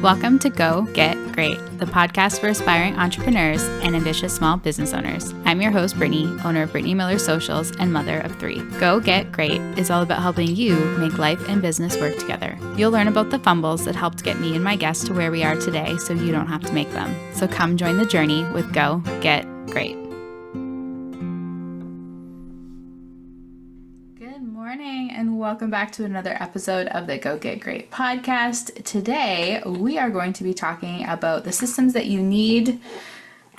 Welcome to Go Get Great, the podcast for aspiring entrepreneurs and ambitious small business owners. I'm your host, Brittany, owner of Brittany Miller Socials and mother of 3. Go Get Great is all about helping you make life and business work together. You'll learn about the fumbles that helped get me and my guests to where we are today so you don't have to make them. So come join the journey with Go Get Great. And welcome back to another episode of the Go Get Great podcast. Today, we are going to be talking about the systems that you need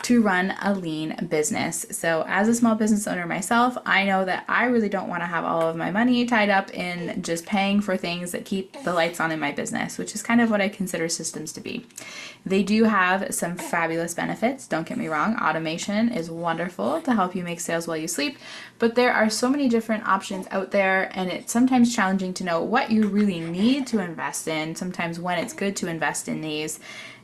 to run a lean business. So as a small business owner myself, I know that I really don't want to have all of my money tied up in just paying for things that keep the lights on in my business, which is kind of what I consider systems to be. They do have some fabulous benefits. Don't get me wrong. Automation is wonderful to help you make sales while you sleep, but there are so many different options out there, and it's sometimes challenging to know what you really need to invest in, sometimes when it's good to invest in these,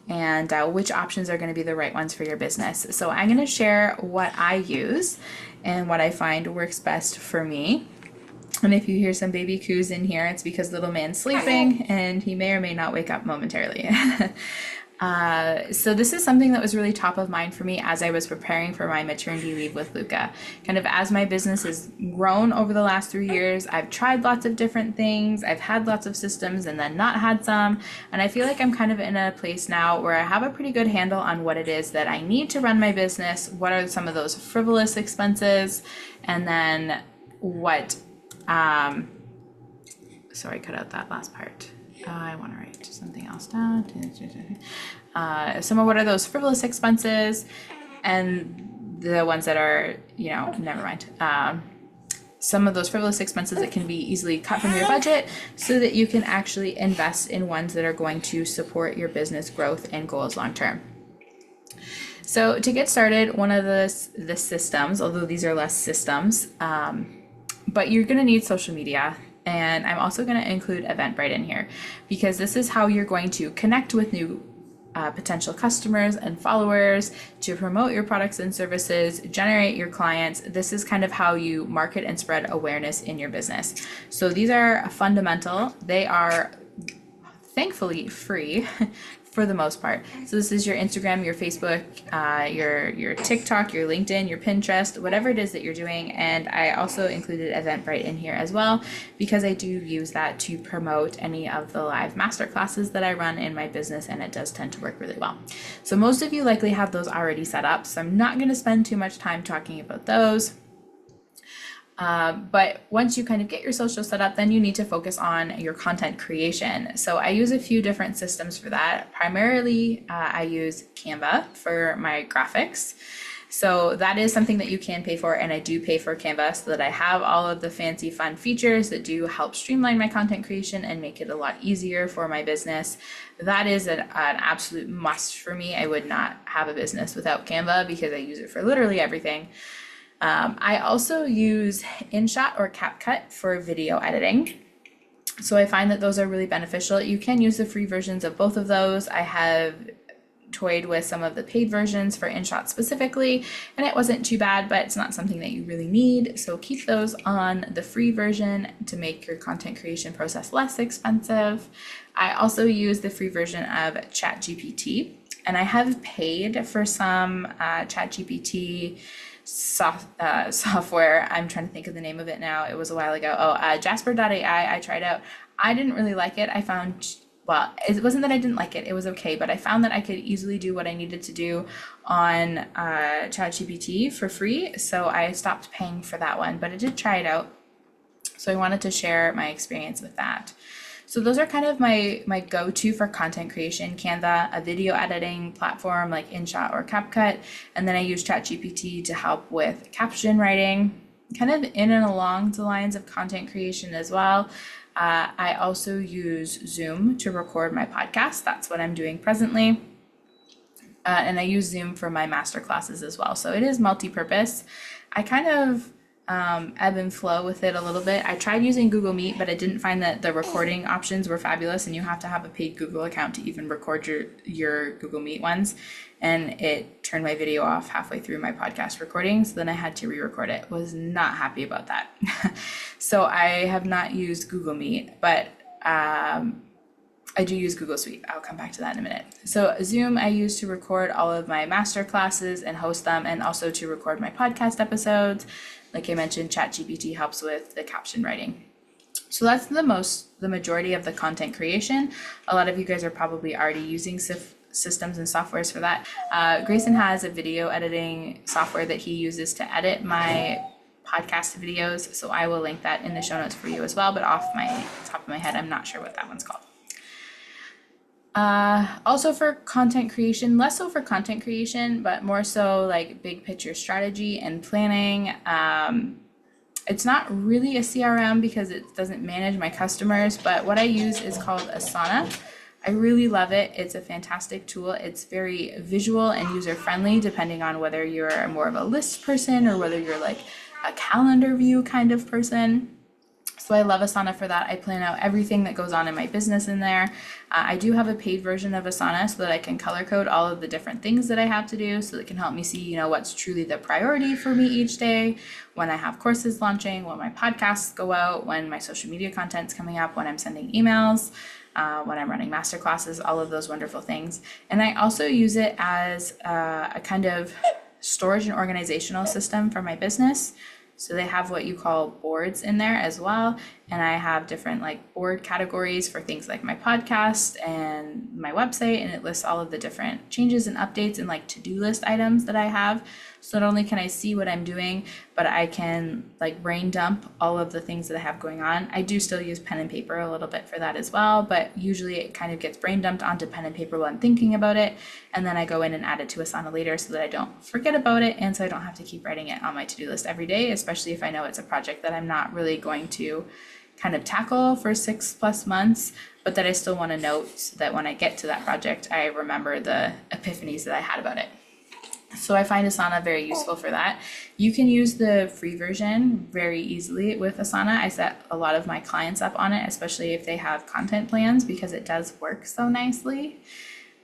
and which options are going to be the right ones for your business. So I'm going to share what I use and what I find works best for me. And if you hear some baby coos in here, it's because little man's sleeping and he may or may not wake up momentarily. So this is something that was really top of mind for me as I was preparing for my maternity leave with Luca. Kind of as my business has grown over the last 3 years, I've tried lots of different things. I've had lots of systems and then not had some. And I feel like I'm kind of in a place now where I have a pretty good handle on what it is that I need to run my business. What are some of those frivolous expenses? And then what, sorry, cut out that last part. I want to write something else down. What are those frivolous expenses and the ones that are, never mind. Some of those frivolous expenses that can be easily cut from your budget so that you can actually invest in ones that are going to support your business growth and goals long term. So to get started, one of the systems, although these are less systems, but you're going to need social media. And I'm also going to include Eventbrite in here because this is how you're going to connect with new potential customers and followers, to promote your products and services, generate your clients. This is kind of how you market and spread awareness in your business. So these are fundamental. They are thankfully free for the most part. So this is your Instagram, your Facebook, your TikTok, your LinkedIn, your Pinterest, whatever it is that you're doing. And I also included Eventbrite in here as well, because I do use that to promote any of the live masterclasses that I run in my business, and it does tend to work really well. So most of you likely have those already set up, so I'm not going to spend too much time talking about those. But once you kind of get your social set up, then you need to focus on your content creation. So I use a few different systems for that. Primarily, I use Canva for my graphics. So that is something that you can pay for, and I do pay for Canva so that I have all of the fancy fun features that do help streamline my content creation and make it a lot easier for my business. That is an absolute must for me. I would not have a business without Canva because I use it for literally everything. I also use InShot or CapCut for video editing. So I find that those are really beneficial. You can use the free versions of both of those. I have toyed with some of the paid versions for InShot specifically, and it wasn't too bad, but it's not something that you really need. So keep those on the free version to make your content creation process less expensive. I also use the free version of ChatGPT, and I have paid for some ChatGPT software. I'm trying to think of the name of it now. It was a while ago. Jasper.ai I tried out. I didn't really like it. I found, well, it wasn't that I didn't like it. It was okay, but I found that I could easily do what I needed to do on ChatGPT for free. So I stopped paying for that one, but I did try it out. So I wanted to share my experience with that. So those are kind of my go-to for content creation: Canva, a video editing platform like InShot or CapCut, and then I use ChatGPT to help with caption writing, kind of in and along the lines of content creation as well. I also use Zoom to record my podcast. That's what I'm doing presently. And I use Zoom for my masterclasses as well. So it is multi-purpose. I kind of ebb and flow with it a little bit. I tried using Google Meet, but I didn't find that the recording options were fabulous, and you have to have a paid Google account to even record your Google Meet ones. And it turned my video off halfway through my podcast recording, so then I had to re-record it. Was not happy about that. So I have not used Google Meet, but I do use Google Suite. I'll come back to that in a minute. So Zoom I use to record all of my master classes and host them, and also to record my podcast episodes. Like I mentioned, ChatGPT helps with the caption writing. So that's the majority of the content creation. A lot of you guys are probably already using systems and softwares for that. Grayson has a video editing software that he uses to edit my podcast videos. So I will link that in the show notes for you as well. But off my top of my head, I'm not sure what that one's called. Also for content creation, less so for content creation, but more so like big picture strategy and planning. It's not really a CRM because it doesn't manage my customers, but what I use is called Asana. I really love it. It's a fantastic tool. It's very visual and user friendly, depending on whether you're more of a list person or whether you're like a calendar view kind of person. So I love Asana for that. I plan out everything that goes on in my business in there. I do have a paid version of Asana so that I can color code all of the different things that I have to do, so that it can help me see, what's truly the priority for me each day, when I have courses launching, when my podcasts go out, when my social media content's coming up, when I'm sending emails, when I'm running masterclasses, all of those wonderful things. And I also use it as a kind of storage and organizational system for my business. So they have what you call boards in there as well. And I have different like board categories for things like my podcast and my website. And it lists all of the different changes and updates and like to-do list items that I have. So not only can I see what I'm doing, but I can like brain dump all of the things that I have going on. I do still use pen and paper a little bit for that as well, but usually it kind of gets brain dumped onto pen and paper while I'm thinking about it. And then I go in and add it to Asana later so that I don't forget about it. And so I don't have to keep writing it on my to-do list every day, especially if I know it's a project that I'm not really going to kind of tackle for 6+ months, but that I still want to note so that when I get to that project, I remember the epiphanies that I had about it. So I find Asana very useful for that. You can use the free version very easily with Asana. I set a lot of my clients up on it, especially if they have content plans, because it does work so nicely.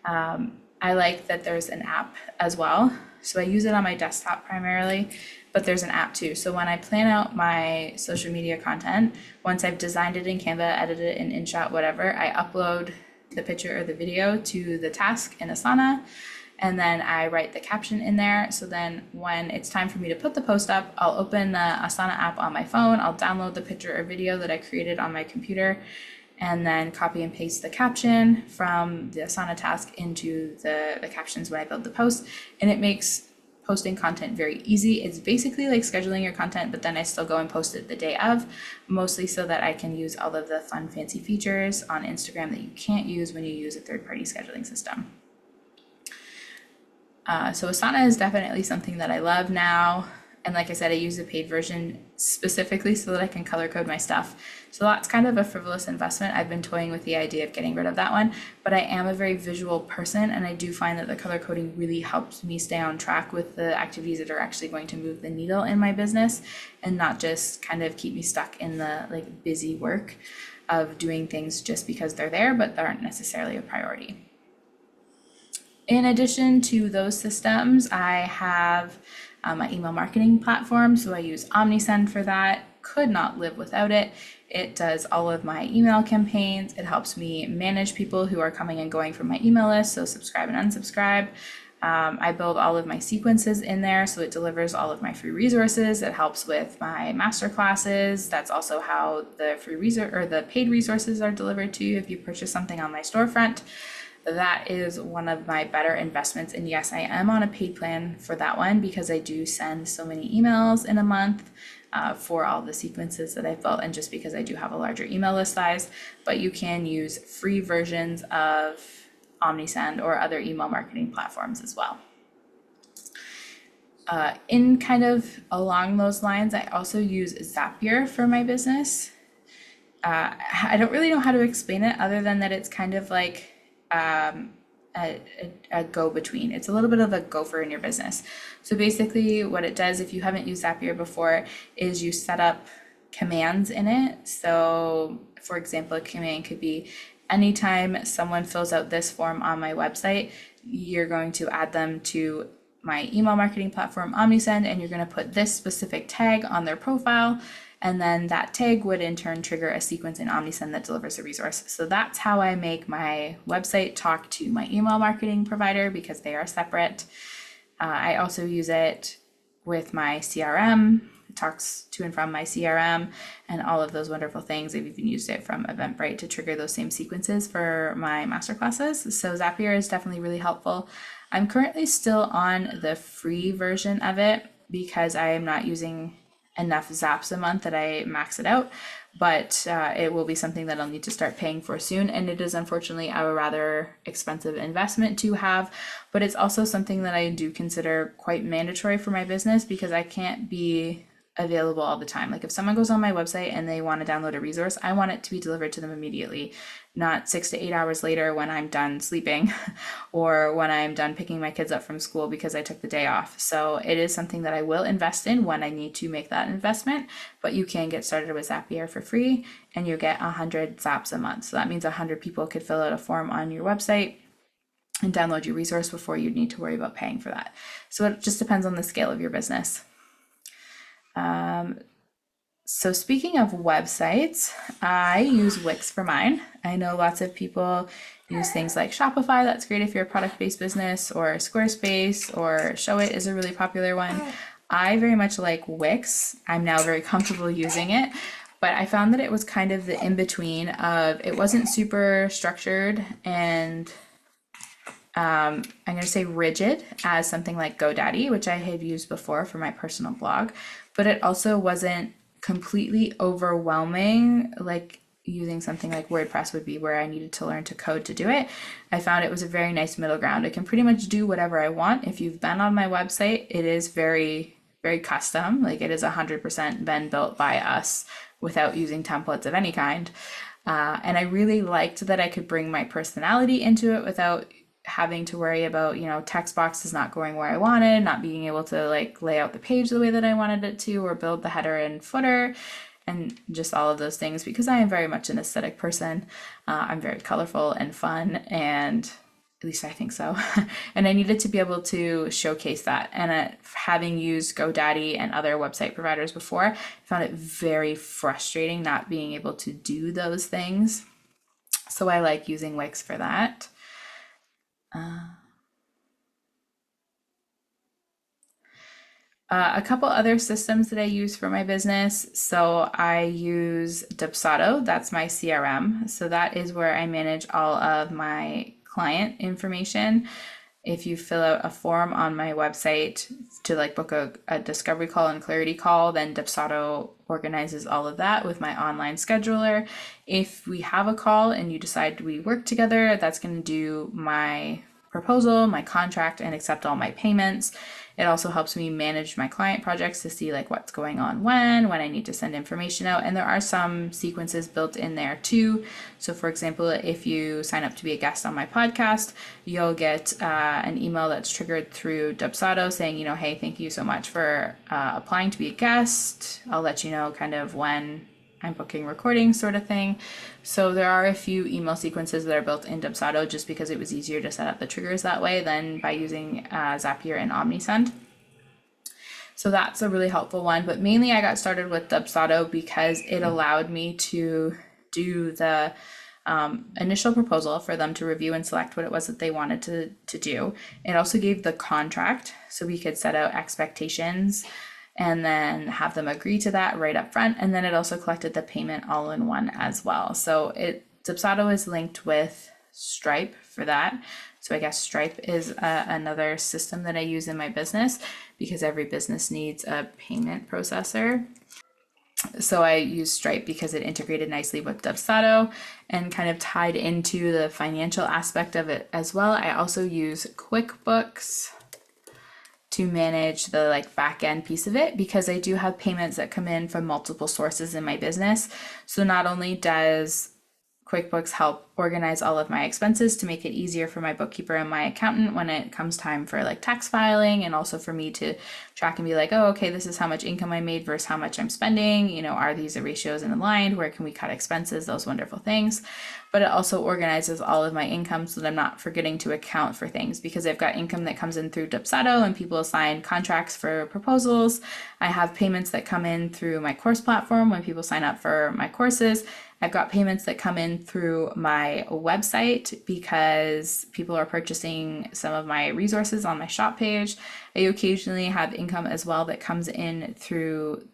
I like that there's an app as well. So I use it on my desktop primarily, but there's an app too. So when I plan out my social media content, once I've designed it in Canva, edited it in InShot, whatever, I upload the picture or the video to the task in Asana. And then I write the caption in there. So then when it's time for me to put the post up, I'll open the Asana app on my phone. I'll download the picture or video that I created on my computer, and then copy and paste the caption from the Asana task into the captions when I build the post. And it makes posting content very easy. It's basically like scheduling your content, but then I still go and post it the day of, mostly so that I can use all of the fun, fancy features on Instagram that you can't use when you use a third-party scheduling system. So Asana is definitely something that I love now. And like I said, I use the paid version specifically so that I can color code my stuff. So that's kind of a frivolous investment. I've been toying with the idea of getting rid of that one, but I am a very visual person, and I do find that the color coding really helps me stay on track with the activities that are actually going to move the needle in my business, and not just kind of keep me stuck in the like busy work of doing things just because they're there, but they aren't necessarily a priority. In addition to those systems, I have my email marketing platform. So I use Omnisend for that. Could not live without it. It does all of my email campaigns. It helps me manage people who are coming and going from my email list, so subscribe and unsubscribe. I build all of my sequences in there, so it delivers all of my free resources. It helps with my master classes. That's also how the the paid resources are delivered to you if you purchase something on my storefront. That is one of my better investments. And yes, I am on a paid plan for that one because I do send so many emails in a month for all the sequences that I've built, and just because I do have a larger email list size. But you can use free versions of Omnisend or other email marketing platforms as well. In kind of along those lines, I also use Zapier for my business. I don't really know how to explain it other than that it's kind of like a go-between. It's a little bit of a gopher in your business. So basically what it does, if you haven't used Zapier before, is you set up commands in it. So for example, a command could be, anytime someone fills out this form on my website, you're going to add them to my email marketing platform, Omnisend, and you're going to put this specific tag on their profile. and then that tag would in turn trigger a sequence in Omnisend that delivers a resource. So that's how I make my website talk to my email marketing provider, because they are separate. I also use it with my CRM. It talks to and from my CRM and all of those wonderful things. I've even used it from Eventbrite to trigger those same sequences for my masterclasses. So Zapier is definitely really helpful. I'm currently still on the free version of it because I am not using enough zaps a month that I max it out, but it will be something that I'll need to start paying for soon. And it is unfortunately a rather expensive investment to have, but it's also something that I do consider quite mandatory for my business, because I can't be available all the time. Like if someone goes on my website and they want to download a resource, I want it to be delivered to them immediately, not 6 to 8 hours later when I'm done sleeping or when I'm done picking my kids up from school because I took the day off. So it is something that I will invest in when I need to make that investment, but you can get started with Zapier for free and you get 100 zaps a month. So that means 100 people could fill out a form on your website and download your resource before you need to worry about paying for that. So it just depends on the scale of your business. So speaking of websites, I use Wix for mine. I know lots of people use things like Shopify. That's great if you're a product-based business, or Squarespace, or Showit is a really popular one. I very much like Wix. I'm now very comfortable using it, but I found that it was kind of the in-between of, it wasn't super structured and I'm going to say rigid as something like GoDaddy, which I have used before for my personal blog, but it also wasn't completely overwhelming like using something like WordPress would be, where I needed to learn to code to do it. I found it was a very nice middle ground. I can pretty much do whatever I want. If you've been on my website, it is very, very custom. Like it is 100% been built by us without using templates of any kind. And I really liked that I could bring my personality into it without having to worry about, text boxes not going where I wanted, not being able to like lay out the page the way that I wanted it to, or build the header and footer, and just all of those things, because I am very much an aesthetic person. I'm very colorful and fun, and at least I think so. And I needed to be able to showcase that. And having used GoDaddy and other website providers before, I found it very frustrating not being able to do those things. So I like using Wix for that. A couple other systems that I use for my business. So I use Dubsado, that's my CRM. So that is where I manage all of my client information. If you fill out a form on my website to like book a discovery call and clarity call, then Dubsado organizes all of that with my online scheduler. If we have a call and you decide we work together, that's going to do my proposal, my contract, and accept all my payments. It also helps me manage my client projects to see like what's going on when I need to send information out. And there are some sequences built in there too. So for example, if you sign up to be a guest on my podcast, you'll get an email that's triggered through Dubsado saying, hey, thank you so much for applying to be a guest. I'll let you know kind of when I'm booking recordings, sort of thing. So there are a few email sequences that are built in Dubsado just because it was easier to set up the triggers that way than by using Zapier and Omnisend. So that's a really helpful one, but mainly I got started with Dubsado because it allowed me to do the initial proposal for them to review and select what it was that they wanted to do. It also gave the contract so we could set out expectations and then have them agree to that right up front. And then it also collected the payment all in one as well. So Dubsado is linked with Stripe for that. So I guess Stripe is another system that I use in my business because every business needs a payment processor. So I use Stripe because it integrated nicely with Dubsado and kind of tied into the financial aspect of it as well. I also use QuickBooks to manage the back end piece of it because I do have payments that come in from multiple sources in my business. So not only does QuickBooks help organize all of my expenses to make it easier for my bookkeeper and my accountant when it comes time for like tax filing, and also for me to track and be like, oh, okay, this is how much income I made versus how much I'm spending. You know, are these the ratios in line? Where can we cut expenses? Those wonderful things. But it also organizes all of my income so that I'm not forgetting to account for things, because I've got income that comes in through Dubsado and people assign contracts for proposals. I have payments that come in through my course platform when people sign up for my courses. I've got payments that come in through my website because people are purchasing some of my resources on my shop page. I occasionally have income as well that comes in through,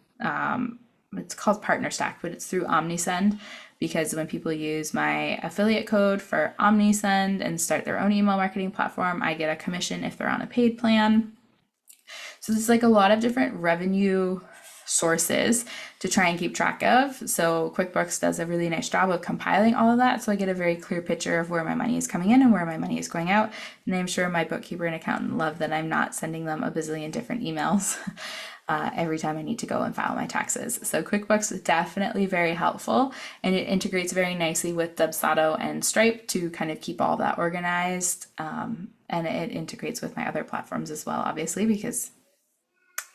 it's called Partner Stack, but it's through Omnisend, because when people use my affiliate code for Omnisend and start their own email marketing platform, I get a commission if they're on a paid plan. So there's like a lot of different revenue sources to try and keep track of. So QuickBooks does a really nice job of compiling all of that, so I get a very clear picture of where my money is coming in and where my money is going out. And I'm sure my bookkeeper and accountant love that I'm not sending them a bazillion different emails every time I need to go and file my taxes. So QuickBooks is definitely very helpful, and it integrates very nicely with Dubsado and Stripe to kind of keep all that organized. And it integrates with my other platforms as well, obviously, because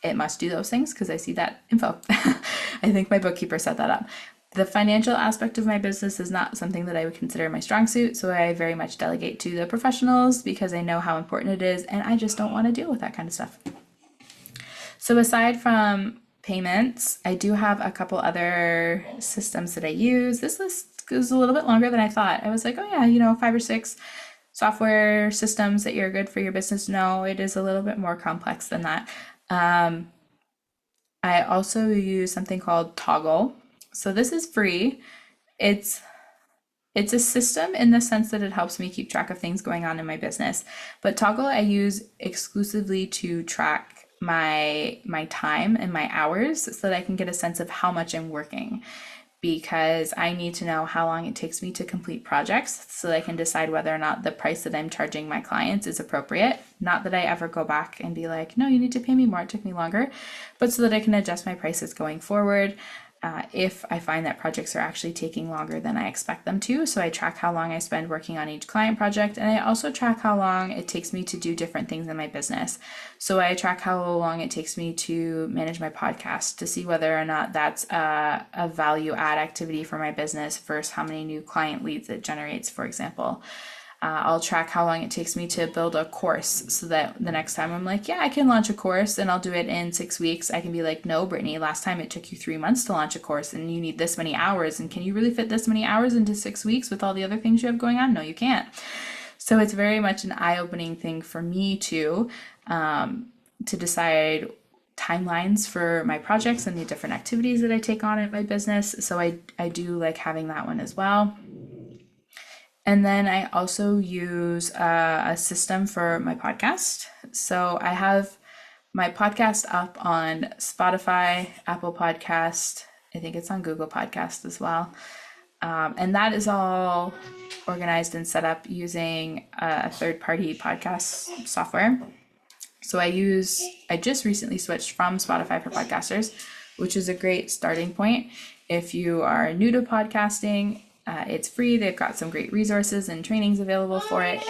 it must do those things because I see that info. I think my bookkeeper set that up. The financial aspect of my business is not something that I would consider my strong suit, so I very much delegate to the professionals because I know how important it is, and I just don't want to deal with that kind of stuff. So aside from payments, I do have a couple other systems that I use. This list goes a little bit longer than I thought. I was like, oh yeah, you know, 5 or 6 software systems that you're good for your business. No, it is a little bit more complex than that. I also use something called Toggle. So this is free. It's a system in the sense that it helps me keep track of things going on in my business. But Toggle I use exclusively to track my time and my hours so that I can get a sense of how much I'm working, because I need to know how long it takes me to complete projects so that I can decide whether or not the price that I'm charging my clients is appropriate. Not that I ever go back and be like, no, you need to pay me more, it took me longer, but so that I can adjust my prices going forward if I find that projects are actually taking longer than I expect them to. So I track how long I spend working on each client project, and I also track how long it takes me to do different things in my business. So I track how long it takes me to manage my podcast to see whether or not that's a value add activity for my business versus how many new client leads it generates, for example. I'll track how long it takes me to build a course so that the next time I'm like, yeah, I can launch a course and I'll do it in 6 weeks. I can be like, no, Brittany, last time it took you 3 months to launch a course and you need this many hours. And can you really fit this many hours into 6 weeks with all the other things you have going on? No, you can't. So it's very much an eye-opening thing for me to decide timelines for my projects and the different activities that I take on in my business. So I do like having that one as well. And then I also use a system for my podcast. So I have my podcast up on Spotify, Apple Podcast. I think it's on Google Podcast as well. And that is all organized and set up using a third-party podcast software. So I just recently switched from Spotify for podcasters, which is a great starting point. If you are new to podcasting, it's free. They've got some great resources and trainings available for it.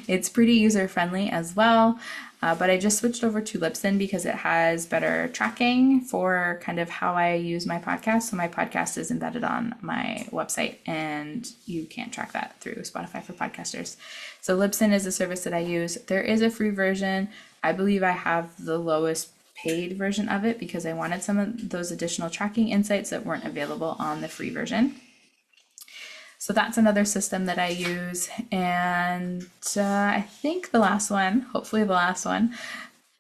It's pretty user-friendly as well. But I just switched over to Libsyn because it has better tracking for kind of how I use my podcast. So my podcast is embedded on my website and you can't track that through Spotify for podcasters. So Libsyn is a service that I use. There is a free version. I believe I have the lowest paid version of it because I wanted some of those additional tracking insights that weren't available on the free version. So that's another system that I use. And I think the last one, hopefully the last one,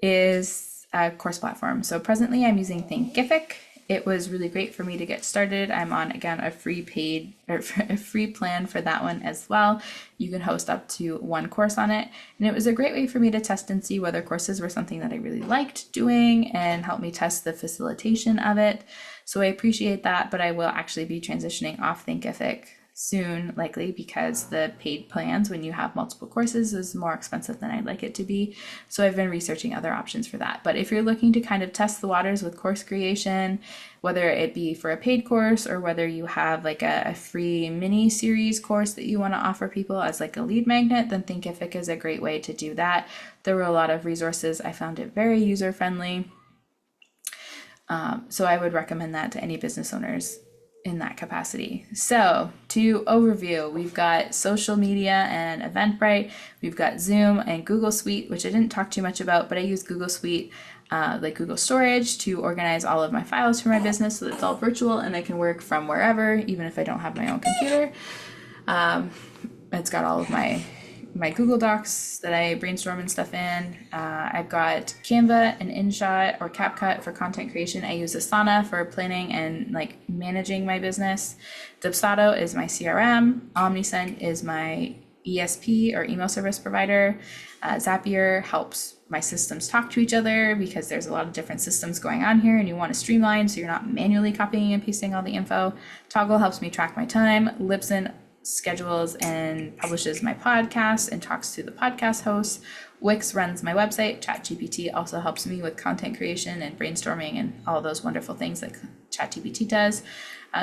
is a course platform. So presently I'm using Thinkific. It was really great for me to get started. I'm on, again, a free plan for that one as well. You can host up to 1 course on it. And it was a great way for me to test and see whether courses were something that I really liked doing and help me test the facilitation of it. So I appreciate that, but I will actually be transitioning off Thinkific soon, likely, because the paid plans, when you have multiple courses, is more expensive than I'd like it to be. So I've been researching other options for that. But if you're looking to kind of test the waters with course creation, whether it be for a paid course or whether you have like a free mini series course that you want to offer people as like a lead magnet, then Thinkific is a great way to do that. There were a lot of resources. I found it very user friendly. So I would recommend that to any business owners in that capacity. So to overview, we've got social media and Eventbrite, we've got Zoom and Google Suite, which I didn't talk too much about, but I use Google Suite, like Google Storage, to organize all of my files for my business so that it's all virtual and I can work from wherever, even if I don't have my own computer. It's got all of my Google Docs that I brainstorm and stuff in. I've got Canva and InShot or CapCut for content creation. I use Asana for planning and like managing my business. Dubsado is my CRM. Omnisend is my ESP or email service provider. Zapier helps my systems talk to each other because there's a lot of different systems going on here and you want to streamline so you're not manually copying and pasting all the info. Toggle helps me track my time. Libsyn schedules and publishes my podcast and talks to the podcast hosts. Wix runs my website. ChatGPT also helps me with content creation and brainstorming and all those wonderful things that ChatGPT does.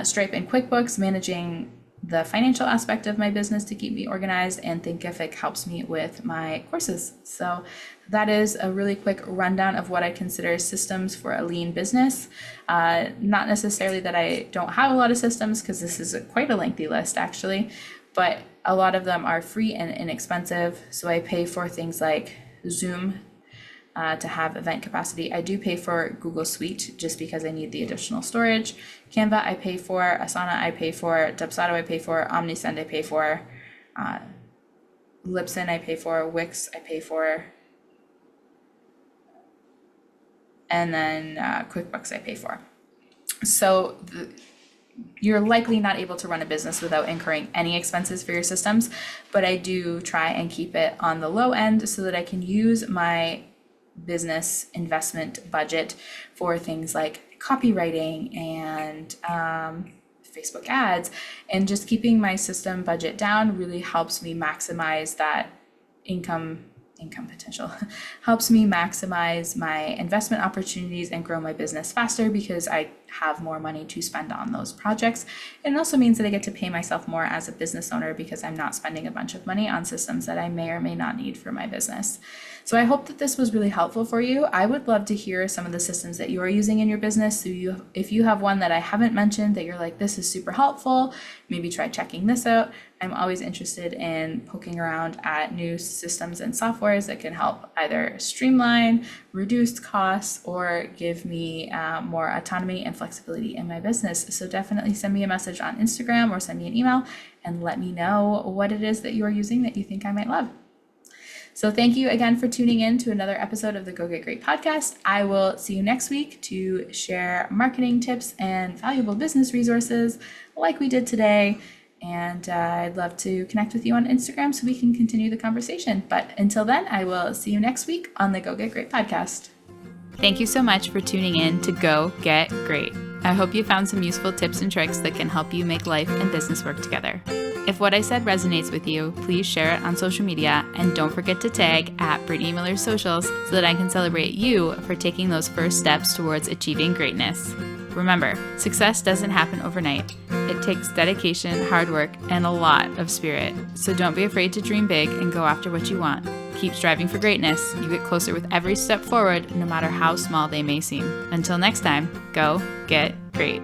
Stripe and QuickBooks managing the financial aspect of my business to keep me organized, and Thinkific helps me with my courses. So that is a really quick rundown of what I consider systems for a lean business. Not necessarily that I don't have a lot of systems, because this is quite a lengthy list actually, but a lot of them are free and inexpensive. So I pay for things like Zoom to have event capacity. I do pay for Google Suite just because I need the additional storage. Canva I pay for, Asana I pay for, Dubsado I pay for, Omnisend I pay for, Libsyn I pay for, Wix I pay for, and then QuickBooks I pay for. So you're likely not able to run a business without incurring any expenses for your systems, but I do try and keep it on the low end so that I can use my business investment budget for things like copywriting and Facebook ads, and just keeping my system budget down really helps me maximize that income potential, helps me maximize my investment opportunities and grow my business faster because I have more money to spend on those projects. It also means that I get to pay myself more as a business owner because I'm not spending a bunch of money on systems that I may or may not need for my business. So I hope that this was really helpful for you. I would love to hear some of the systems that you're using in your business. So if you have one that I haven't mentioned that you're like, this is super helpful, maybe try checking this out. I'm always interested in poking around at new systems and softwares that can help either streamline, reduce costs, or give me more autonomy and flexibility in my business. So definitely send me a message on Instagram or send me an email and let me know what it is that you are using that you think I might love. So thank you again for tuning in to another episode of the Go Get Great podcast. I will see you next week to share marketing tips and valuable business resources like we did today. And I'd love to connect with you on Instagram so we can continue the conversation. But until then, I will see you next week on the Go Get Great podcast. Thank you so much for tuning in to Go Get Great. I hope you found some useful tips and tricks that can help you make life and business work together. If what I said resonates with you, please share it on social media, and don't forget to tag @Brittany Socials so that I can celebrate you for taking those first steps towards achieving greatness. Remember, success doesn't happen overnight. It takes dedication, hard work, and a lot of spirit. So don't be afraid to dream big and go after what you want. Keep striving for greatness. You get closer with every step forward, no matter how small they may seem. Until next time, go get great.